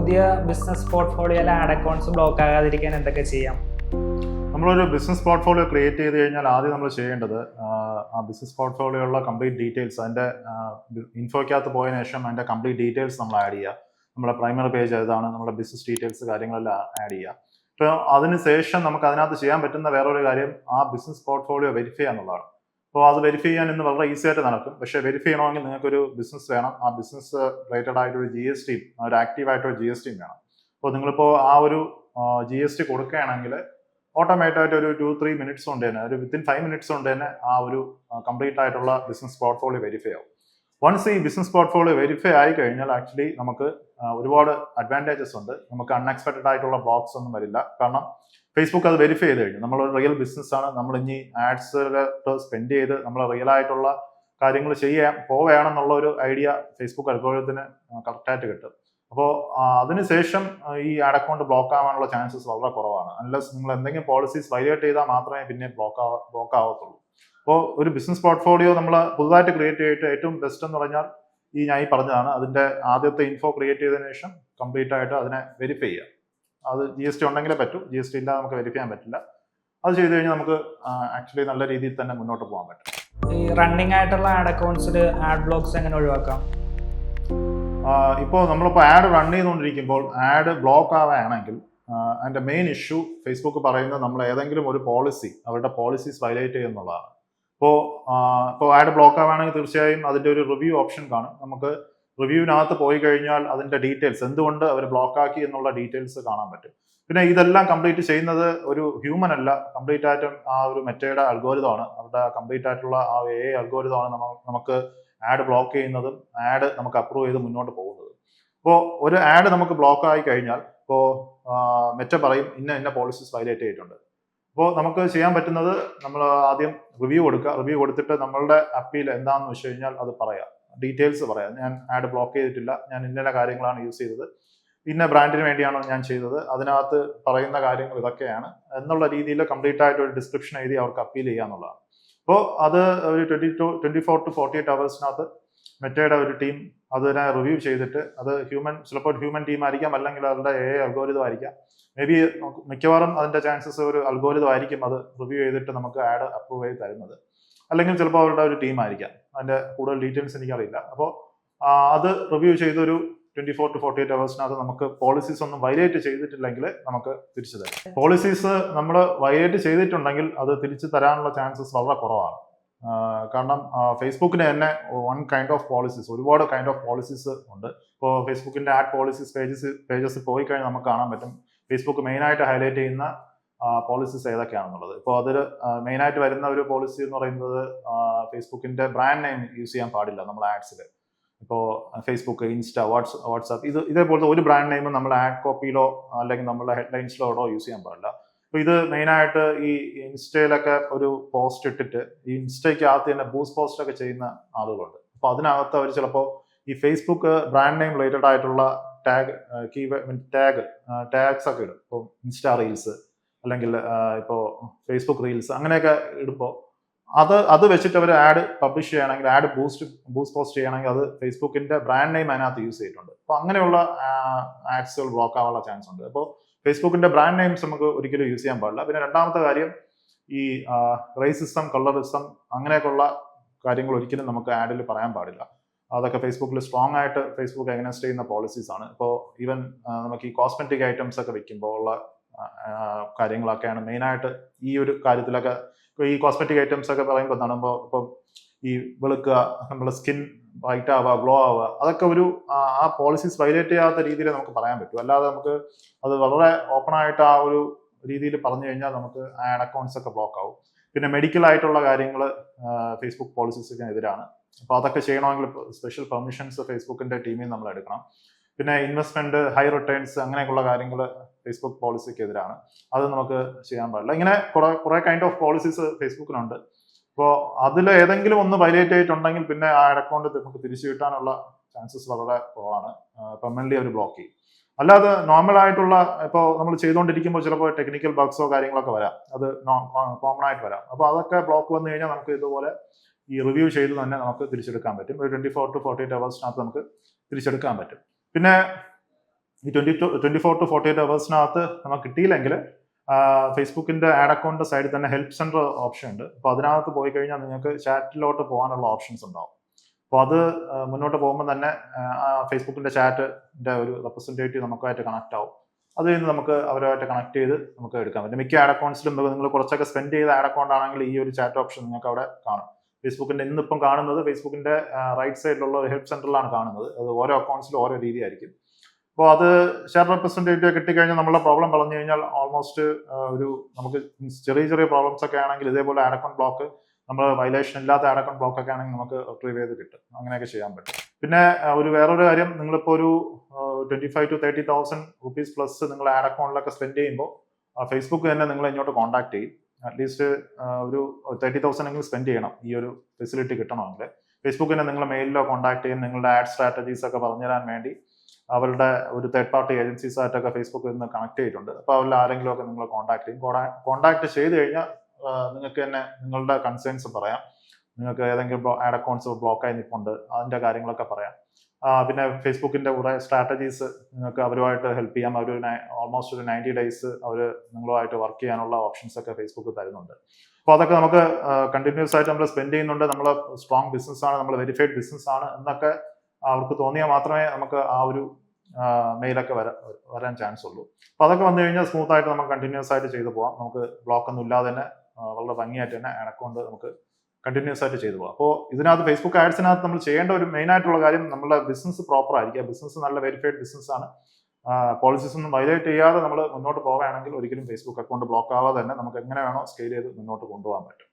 പുതിയ business പോർട്ട്ഫോളിയോയിലെ add accounts block ആകാതിരിക്കാൻ എന്തൊക്കെ ചെയ്യാം? നമ്മളൊരു ബിസിനസ് പോർട്ട്ഫോളിയോ ക്രിയേറ്റ് ചെയ്ത് കഴിഞ്ഞാൽ ആദ്യം നമ്മൾ ചെയ്യേണ്ടത് ആ ബിസിനസ് പോർട്ട്ഫോളിയോയുള്ള കംപ്ലീറ്റ് ഡീറ്റെയിൽസ് അതിൻ്റെ ഇൻഫോയ്ക്കകത്ത് പോയതിനു ശേഷം അതിൻ്റെ കംപ്ലീറ്റ് ഡീറ്റെയിൽസ് നമ്മൾ ആഡ് ചെയ്യുക. നമ്മുടെ പ്രൈമറി പേജ് ഏതാണ്, നമ്മുടെ ബിസിനസ് ഡീറ്റെയിൽസ് കാര്യങ്ങളെല്ലാം ആഡ് ചെയ്യുക. അപ്പോൾ അതിനുശേഷം നമുക്ക് അതിനകത്ത് ചെയ്യാൻ പറ്റുന്ന വേറൊരു കാര്യം ആ ബിസിനസ് പോർട്ട്ഫോളിയോ വെരിഫൈ എന്നുള്ളതാണ്. അപ്പോൾ അത് വെരിഫൈ ചെയ്യാൻ ഇന്ന് വളരെ ഈസി ആയിട്ട് നടക്കും. പക്ഷേ വെരിഫൈ ചെയ്യണമെങ്കിൽ നിങ്ങൾക്കൊരു ബിസിനസ് വേണം. ആ ബിസിനസ് റിലേറ്റഡ് ആയിട്ടൊരു GST, ഒരു ആക്റ്റീവായിട്ടൊരു GST വേണം. അപ്പോൾ നിങ്ങളിപ്പോൾ ആ ഒരു GST കൊടുക്കുകയാണെങ്കിൽ ഓട്ടോമാറ്റിക്കായിട്ട് ഒരു 2-3 മിനിറ്റ്സ് കൊണ്ട് തന്നെ, ഒരു വിത്തിൻ 5 മിനിറ്റ്സ് കൊണ്ട് തന്നെ ആ ഒരു കംപ്ലീറ്റ് ആയിട്ടുള്ള ബിസിനസ് പോർട്ട്ഫോളിയോ വെരിഫൈ ആവും. വൺസ് ഈ ബിസിനസ് പോർട്ട്ഫോളിയോ വെരിഫൈ ആയി കഴിഞ്ഞാൽ ആക്ച്വലി നമുക്ക് ഒരുപാട് അഡ്വാൻറ്റേജസ് ഉണ്ട്. നമുക്ക് അൺഎക്സ്പെക്റ്റഡ് ആയിട്ടുള്ള ബ്ലോക്സ് ഒന്നും വരില്ല. കാരണം ഫേസ്ബുക്ക് അത് വെരിഫൈ ചെയ്ത് കഴിഞ്ഞു. നമ്മളൊരു റിയൽ ബിസിനസ് ആണ്, നമ്മൾ ഇനി ആഡ്സിൽ സ്പെൻഡ് ചെയ്ത് നമ്മൾ റിയൽ ആയിട്ടുള്ള കാര്യങ്ങൾ ചെയ്യാൻ പോവുകയാണെന്നുള്ള ഒരു ഐഡിയ ഫേസ്ബുക്ക് അൽഗോരിതത്തിന് കറക്റ്റായിട്ട് കിട്ടും. അപ്പോൾ അതിനുശേഷം ഈ ആഡ് അക്കൗണ്ട് ബ്ലോക്ക് ആവാനുള്ള ചാൻസസ് വളരെ കുറവാണ്. അൺലെസ് നിങ്ങൾ എന്തെങ്കിലും പോളിസീസ് വയലേറ്റ് ചെയ്താൽ മാത്രമേ പിന്നെ ബ്ലോക്ക് ആവത്തുള്ളൂ. അപ്പോൾ ഒരു ബിസിനസ് പോർട്ട്ഫോളിയോ നമ്മൾ പുതുതായിട്ട് ക്രിയേറ്റ് ചെയ്തിട്ട് ഏറ്റവും ബെസ്റ്റ് എന്ന് പറഞ്ഞാൽ ഞാൻ ഈ പറഞ്ഞതാണ്. അതിൻ്റെ ആദ്യത്തെ ഇൻഫോ ക്രിയേറ്റ് ചെയ്തതിനു ശേഷം കംപ്ലീറ്റ് ആയിട്ട് അതിനെ വെരിഫൈ ചെയ്യുക. അത് GST ഉണ്ടെങ്കിലേ പറ്റൂ. GST ഇല്ലാതെ നമുക്ക് വെരിഫൈ ചെയ്യാൻ പറ്റില്ല. അത് ചെയ്ത് കഴിഞ്ഞാൽ നമുക്ക് ആക്ച്വലി നല്ല രീതിയിൽ തന്നെ മുന്നോട്ട് പോകാൻ പറ്റും. ഈ റണ്ണിങ് ആയിട്ടുള്ള ആഡ് അക്കൗണ്ട്സിൽ ആഡ് ബ്ലോക്സ് എങ്ങനെ ഒഴിവാക്കാം? ഇപ്പോൾ നമ്മളിപ്പോൾ ആഡ് റൺ ചെയ്തുകൊണ്ടിരിക്കുമ്പോൾ ആഡ് ബ്ലോക്ക് ആവുകയാണെങ്കിൽ അതിൻ്റെ മെയിൻ ഇഷ്യൂ ഫേസ്ബുക്ക് പറയുന്നത് നമ്മൾ ഏതെങ്കിലും ഒരു പോളിസി, അവരുടെ പോളിസീസ് വയലേറ്റ് ചെയ്യുന്നുള്ളതാണ്. ഇപ്പോൾ ആഡ് ബ്ലോക്ക് ആവുകയാണെങ്കിൽ തീർച്ചയായും അതിൻ്റെ ഒരു റിവ്യൂ ഓപ്ഷൻ കാണും. നമുക്ക് റിവ്യൂവിനകത്ത് പോയി കഴിഞ്ഞാൽ അതിൻ്റെ ഡീറ്റെയിൽസ്, എന്തുകൊണ്ട് അവർ ബ്ലോക്ക് ആക്കി എന്നുള്ള ഡീറ്റെയിൽസ് കാണാൻ പറ്റും. പിന്നെ ഇതെല്ലാം കംപ്ലീറ്റ് ചെയ്യുന്നത് ഒരു ഹ്യൂമൻ അല്ല, കംപ്ലീറ്റ് ആയിട്ടും ആ ഒരു മെറ്റയുടെ അൽഗോരിതമാണ്, അവരുടെ കംപ്ലീറ്റ് ആയിട്ടുള്ള ആ AI അൽഗോരിതമാണ് നമുക്ക് ആഡ് ബ്ലോക്ക് ചെയ്യുന്നതും ആഡ് നമുക്ക് അപ്രൂവ് ചെയ്ത് മുന്നോട്ട് പോകുന്നത്. അപ്പോൾ ഒരു ആഡ് നമുക്ക് ബ്ലോക്ക് ആയി കഴിഞ്ഞാൽ ഇപ്പോൾ മെറ്റ പറയും ഇന്ന പോളിസീസ് വയലേറ്റ് ചെയ്തിട്ടുണ്ട്. അപ്പോൾ നമുക്ക് ചെയ്യാൻ പറ്റുന്നത് നമ്മൾ ആദ്യം റിവ്യൂ കൊടുക്കുക. റിവ്യൂ കൊടുത്തിട്ട് നമ്മളുടെ അപ്പീൽ എന്താണെന്ന് വെച്ച് കഴിഞ്ഞാൽ അത് പറയാം, ഡീറ്റെയിൽസ് പറയാം. ഞാൻ ആഡ് ബ്ലോക്ക് ചെയ്തിട്ടില്ല, ഞാൻ ഇന്ന കാര്യങ്ങളാണ് യൂസ് ചെയ്തത്, ഇന്ന ബ്രാൻഡിന് വേണ്ടിയാണോ ഞാൻ ചെയ്തത്, അതിനകത്ത് പറയുന്ന കാര്യങ്ങൾ ഇതൊക്കെയാണ് എന്നുള്ള രീതിയിൽ കംപ്ലീറ്റ് ആയിട്ട് ഒരു ഡിസ്ക്രിപ്ഷൻ എഴുതി അവർക്ക് അപ്പീൽ ചെയ്യുക എന്നുള്ളതാണ്. അപ്പോൾ അത് ഒരു 24 to 48 അവേഴ്സിനകത്ത് മെറ്റയുടെ ഒരു ടീം അതിനെ റിവ്യൂ ചെയ്തിട്ട്, അത് ചിലപ്പോൾ ഹ്യൂമൻ ടീം ആയിരിക്കാം, അല്ലെങ്കിൽ അവരുടെ AI അൽഗോരിതം ആയിരിക്കാം. മേ ബി മിക്കവാറും അതിൻ്റെ ചാൻസസ് ഒരു അൽഗോരിതം ആയിരിക്കും അത് റിവ്യൂ ചെയ്തിട്ട് നമുക്ക് ആഡ് അപ്രൂവ് ചെയ്ത് തരുന്നത്. അല്ലെങ്കിൽ ചിലപ്പോൾ അവരുടെ ഒരു ടീം ആയിരിക്കാം. അതിൻ്റെ കൂടുതൽ ഡീറ്റെയിൽസ് എനിക്കറിയില്ല. അപ്പോൾ അത് റിവ്യൂ ചെയ്തൊരു 24 to 48 അവേഴ്സിനകത്ത് നമുക്ക് പോളിസീസ് ഒന്നും വയലേറ്റ് ചെയ്തിട്ടില്ലെങ്കിൽ നമുക്ക് തിരിച്ചു തരും. പോളിസീസ് നമ്മൾ വയലേറ്റ് ചെയ്തിട്ടുണ്ടെങ്കിൽ അത് തിരിച്ചു തരാനുള്ള ചാൻസസ് വളരെ കുറവാണ്. കാരണം ഫേസ്ബുക്കിന് തന്നെ ഒരുപാട് കൈൻഡ് ഓഫ് പോളിസീസ് ഉണ്ട്. ഇപ്പോൾ ഫേസ്ബുക്കിന്റെ ആഡ് പോളിസീസ് പേജസ് പോയി കഴിഞ്ഞാൽ നമുക്ക് കാണാൻ പറ്റും ഫേസ്ബുക്ക് മെയിനായിട്ട് ഹൈലൈറ്റ് ചെയ്യുന്ന പോളിസീസ് ഏതൊക്കെയാണെന്നുള്ളത്. ഇപ്പോൾ അതിൽ മെയിനായിട്ട് വരുന്ന ഒരു പോളിസി എന്ന് പറയുന്നത് ഫേസ്ബുക്കിന്റെ ബ്രാൻഡ് നെയിം യൂസ് ചെയ്യാൻ പാടില്ല നമ്മൾ ആഡ്സിൽ. ഇപ്പോൾ ഫേസ്ബുക്ക്, ഇൻസ്റ്റ, വാട്സാപ്പ് ഇതേപോലത്തെ ഒരു ബ്രാൻഡ് നെയിമും നമ്മൾ ആഡ് കോപ്പിയിലോ അല്ലെങ്കിൽ നമ്മളുടെ ഹെഡ്ലൈൻസിലോ യൂസ് ചെയ്യാൻ പാടില്ല. അപ്പോൾ ഇത് മെയിനായിട്ട് ഈ ഇൻസ്റ്റയിലൊക്കെ ഒരു പോസ്റ്റ് ഇട്ടിട്ട് ഈ ഇൻസ്റ്റയ്ക്കകത്ത് തന്നെ ബൂസ്റ്റ് പോസ്റ്റ് ഒക്കെ ചെയ്യുന്ന ആളുകളുണ്ട്. അപ്പോൾ അതിനകത്ത് അവർ ചിലപ്പോൾ ഈ ഫേസ്ബുക്ക് ബ്രാൻഡ് നെയിം റിലേറ്റഡ് ആയിട്ടുള്ള ടാഗ്സ് ഒക്കെ ഇടും. ഇപ്പോൾ ഇൻസ്റ്റാ റീൽസ് അല്ലെങ്കിൽ ഇപ്പോൾ ഫേസ്ബുക്ക് റീൽസ് അങ്ങനെയൊക്കെ ഇടുമ്പോൾ അത് വെച്ചിട്ട് അവർ ആഡ് പബ്ലിഷ് ചെയ്യണമെങ്കിൽ, ആഡ് ബൂസ്റ്റ് പോസ്റ്റ് ചെയ്യണമെങ്കിൽ അത് ഫേസ്ബുക്കിന്റെ ബ്രാൻഡ് നെയിം അതിനകത്ത് യൂസ് ചെയ്തിട്ടുണ്ട്. അപ്പോൾ അങ്ങനെയുള്ള ആഡ്സുകൾ ബ്ലോക്ക് ആവാനുള്ള ചാൻസ് ഉണ്ട്. അപ്പോൾ ഫേസ്ബുക്കിന്റെ ബ്രാൻഡ് നെയിംസ് നമുക്ക് ഒരിക്കലും യൂസ് ചെയ്യാൻ പാടില്ല. പിന്നെ രണ്ടാമത്തെ കാര്യം, ഈ റേസിസം, കളറിസം അങ്ങനെയൊക്കെയുള്ള കാര്യങ്ങൾ ഒരിക്കലും നമുക്ക് ആഡിൽ പറയാൻ പാടില്ല. അതൊക്കെ ഫേസ്ബുക്കിൽ സ്ട്രോങ് ആയിട്ട് ഫേസ്ബുക്ക് അഗൈൻസ്റ്റ് ചെയ്യുന്ന പോളിസീസ് ആണ്. ഇപ്പോൾ ഈവൻ നമുക്ക് ഈ കോസ്മെറ്റിക് ഐറ്റംസ് ഒക്കെ വെക്കുമ്പോൾ ഉള്ള കാര്യങ്ങളൊക്കെയാണ് മെയിനായിട്ട് ഈ ഒരു കാര്യത്തിലൊക്കെ. ഈ കോസ്മെറ്റിക് ഐറ്റംസ് ഒക്കെ പറയുമ്പോൾ കാണുമ്പോൾ ഇപ്പം ഈ വെളുക്കുക, നമ്മുടെ സ്കിൻ വൈറ്റ് ആവുക, ഗ്ലോ ആവുക, അതൊക്കെ ഒരു ആ പോളിസീസ് വയലേറ്റ് ചെയ്യാത്ത രീതിയിൽ നമുക്ക് പറയാൻ പറ്റും. അല്ലാതെ നമുക്ക് അത് വളരെ ഓപ്പൺ ആയിട്ട് ആ ഒരു രീതിയിൽ പറഞ്ഞു കഴിഞ്ഞാൽ നമുക്ക് ആഡ് അക്കൗണ്ട്സ് ഒക്കെ ബ്ലോക്ക് ആവും. പിന്നെ മെഡിക്കൽ ആയിട്ടുള്ള കാര്യങ്ങൾ ഫേസ്ബുക്ക് പോളിസീസിന് എതിരാണ്. അപ്പോൾ അതൊക്കെ ചെയ്യണമെങ്കിൽ സ്പെഷ്യൽ പെർമിഷൻസ് ഫേസ്ബുക്കിന്റെ ടീമിൽ നമ്മൾ എടുക്കണം. പിന്നെ ഇൻവെസ്റ്റ്മെന്റ്, ഹൈ റിട്ടേൺസ് അങ്ങനെയൊക്കെയുള്ള കാര്യങ്ങൾ ഫേസ്ബുക്ക് പോളിസിക്ക് എതിരാണ്. അത് നമുക്ക് ചെയ്യാൻ പാടില്ല. ഇങ്ങനെ കുറെ കൈൻഡ് ഓഫ് പോളിസീസ് ഫേസ്ബുക്കിനുണ്ട്. അപ്പോൾ അതിൽ ഏതെങ്കിലും ഒന്ന് വയലേറ്റ് ചെയ്തിട്ടുണ്ടെങ്കിൽ പിന്നെ ആ അക്കൗണ്ട് നമുക്ക് തിരിച്ചു കിട്ടാനുള്ള ചാൻസസ് വളരെ കുറവാണ്. പെർമനന്റ്ലി അവർ ബ്ലോക്ക് ചെയ്യും. അല്ലാതെ നോർമൽ ആയിട്ടുള്ള ഇപ്പോൾ നമ്മൾ ചെയ്തുകൊണ്ടിരിക്കുമ്പോൾ ചിലപ്പോൾ ടെക്നിക്കൽ ബഗ്സോ കാര്യങ്ങളൊക്കെ വരാം, അത് കോമൺ ആയിട്ട് വരാം. അപ്പോൾ അതൊക്കെ ബ്ലോക്ക് വന്നു കഴിഞ്ഞാൽ നമുക്ക് ഇതുപോലെ ഈ റിവ്യൂ ചെയ്ത് തന്നെ നമുക്ക് തിരിച്ചെടുക്കാൻ പറ്റും. ഒരു 24 to 48 അവേഴ്സിനകത്ത് നമുക്ക് തിരിച്ചെടുക്കാൻ പറ്റും. പിന്നെ ഈ 24 to 48 അവേഴ്സിനകത്ത് നമുക്ക് കിട്ടിയില്ലെങ്കിൽ ഫേസ്ബുക്കിന്റെ ആഡ് അക്കൗണ്ട് സൈഡിൽ തന്നെ ഹെൽപ്പ് സെന്റർ ഓപ്ഷൻ ഉണ്ട്. അപ്പോൾ അതിനകത്ത് പോയി കഴിഞ്ഞാൽ നിങ്ങൾക്ക് ചാറ്റിലോട്ട് പോകാനുള്ള ഓപ്ഷൻസ് ഉണ്ടാവും. അപ്പോൾ അത് മുന്നോട്ട് പോകുമ്പോൾ തന്നെ ഫേസ്ബുക്കിന്റെ ചാറ്റിന്റെ ഒരു റെപ്രസെന്റേറ്റീവ് നമുക്കായിട്ട് കണക്ട് ആവും. അത് കഴിഞ്ഞ് നമുക്ക് അവരുമായിട്ട് കണക്ട് ചെയ്ത് നമുക്ക് എടുക്കാൻ പറ്റും. മിക്ക ആഡ് അക്കൗണ്ട്സിലും നിങ്ങൾ കുറച്ചൊക്കെ സ്പെൻഡ് ചെയ്ത ആഡ് അക്കൗണ്ട് ആണെങ്കിൽ ഈ ഒരു ചാറ്റ് ഓപ്ഷൻ നിങ്ങൾക്ക് അവിടെ കാണും. ഫേസ്ബുക്കിന്റെ ഇന്നിപ്പം കാണുന്നത് ഫേസ്ബുക്കിന്റെ റൈറ്റ് സൈഡിലുള്ള ഒരു ഹെൽപ്പ് സെന്ററിലാണ് കാണുന്നത്. അത് ഓരോ അക്കൗണ്ട്സിലും ഓരോ രീതിയായിരിക്കും. അപ്പോൾ അത് ഷെയർ റെപ്രസെന്റേറ്റീവ് കിട്ടിക്കഴിഞ്ഞാൽ നമ്മളെ പ്രോബ്ലം പറഞ്ഞു കഴിഞ്ഞാൽ ഓൾമോസ്റ്റ് ഒരു നമുക്ക് ചെറിയ ചെറിയ പ്രോബ്ലംസ് ഒക്കെ ആണെങ്കിൽ ഇതേപോലെ ആഡ് അക്കൗണ്ട് ബ്ലോക്ക്, നമ്മൾ വയലേഷൻ ഇല്ലാത്ത ആഡ് അക്കൗണ്ട് ബ്ലോക്ക് ഒക്കെ ആണെങ്കിൽ നമുക്ക് റിട്രീവ് ചെയ്ത് കിട്ടും. അങ്ങനെയൊക്കെ ചെയ്യാൻ പറ്റും. പിന്നെ വേറൊരു കാര്യം, നിങ്ങളിപ്പോൾ ഒരു 25,000 to 30,000 റുപ്പീസ് പ്ലസ് നിങ്ങൾ ആഡ് അക്കൗണ്ടിലൊക്കെ സ്പെൻഡ് ചെയ്യുമ്പോൾ ഫേസ്ബുക്ക് തന്നെ നിങ്ങളെ ഇങ്ങോട്ട് കോൺടാക്ട് ചെയ്യും. അറ്റ്ലീസ്റ്റ് ഒരു 30,000 എങ്കിലും സ്പെൻഡ് ചെയ്യണം ഈ ഒരു ഫെസിലിറ്റി കിട്ടണമെങ്കിൽ. ഫേസ്ബുക്കിനെ നിങ്ങളെ മെയിലിലോ കോൺടാക്ട് ചെയ്യും. നിങ്ങളുടെ ആഡ് സ്ട്രാറ്റജീസ് ഒക്കെ പറഞ്ഞുതരാൻ വേണ്ടി അവരുടെ ഒരു തേർഡ് പാർട്ടി ഏജൻസീസ് ആയിട്ടൊക്കെ ഫേസ്ബുക്കിൽ നിന്ന് കണക്ട് ചെയ്തിട്ടുണ്ട്. അപ്പോൾ അവരിൽ ആരെങ്കിലും ഒക്കെ നിങ്ങളെ കോൺടാക്ട് ചെയ്യും. കോൺടാക്ട് ചെയ്ത് കഴിഞ്ഞാൽ നിങ്ങൾക്ക് തന്നെ നിങ്ങളുടെ കൺസേൺസ് പറയാം. നിങ്ങൾക്ക് ഏതെങ്കിലും ആഡ് അക്കൗണ്ട്സ് ബ്ലോക്കായി നിൽപ്പുണ്ട്, അതിൻ്റെ കാര്യങ്ങളൊക്കെ പറയാം. പിന്നെ ഫേസ്ബുക്കിന്റെ കുറേ സ്ട്രാറ്റജീസ് നിങ്ങൾക്ക് അവരുമായിട്ട് ഹെൽപ്പ് ചെയ്യാം. അവർ ഓൾമോസ്റ്റ് ഒരു 90 days അവർ നിങ്ങളുമായിട്ട് വർക്ക് ചെയ്യാനുള്ള ഓപ്ഷൻസ് ഒക്കെ ഫേസ്ബുക്ക് തരുന്നുണ്ട്. അപ്പോൾ അതൊക്കെ നമുക്ക് കണ്ടിന്യൂസ് ആയിട്ട് നമ്മൾ സ്പെൻഡ് ചെയ്യുന്നുണ്ട്. നമ്മൾ സ്ട്രോങ് ബിസിനസ് ആണ്, നമ്മൾ വെരിഫൈഡ് ബിസിനസ് ആണ് എന്നൊക്കെ അവർക്ക് തോന്നിയാൽ മാത്രമേ നമുക്ക് ആ ഒരു മെയിലൊക്കെ വരാൻ ചാൻസ് ഉള്ളൂ. അപ്പോൾ അതൊക്കെ വന്നു കഴിഞ്ഞാൽ സ്മൂത്ത് ആയിട്ട് നമുക്ക് കണ്ടിന്യൂസ് ആയിട്ട് ചെയ്തു പോകാം. നമുക്ക് ബ്ലോക്ക് ഒന്നും ഇല്ലാതെ തന്നെ വളരെ ഭംഗിയായിട്ട് തന്നെ ആഡ് അക്കൗണ്ട് നമുക്ക് കണ്ടിന്യൂസ് ആയിട്ട് ചെയ്തു പോകാം. അപ്പോൾ ഇതിനകത്ത് ഫേസ്ബുക്ക് ആഡ്സിനകത്ത് നമ്മൾ ചെയ്യേണ്ട ഒരു മെയിൻ ആയിട്ടുള്ള കാര്യം, നമ്മുടെ ബിസിനസ് പ്രോപ്പർ ആയിരിക്കുക. ബിസിനസ് നല്ല വെരിഫൈഡ് ബിസിനസ് ആണ്. പോളിസീസ് ഒന്നും വയലേറ്റ് ചെയ്യാതെ നമ്മൾ മുന്നോട്ട് പോവുകയാണെങ്കിൽ ഒരിക്കലും ഫേസ്ബുക്ക് അക്കൗണ്ട് ബ്ലോക്ക് ആവാതെ തന്നെ നമുക്ക് എങ്ങനെ വേണോ സ്കെയിൽ ചെയ്ത് മുന്നോട്ട് കൊണ്ടുപോകാൻ പറ്റും.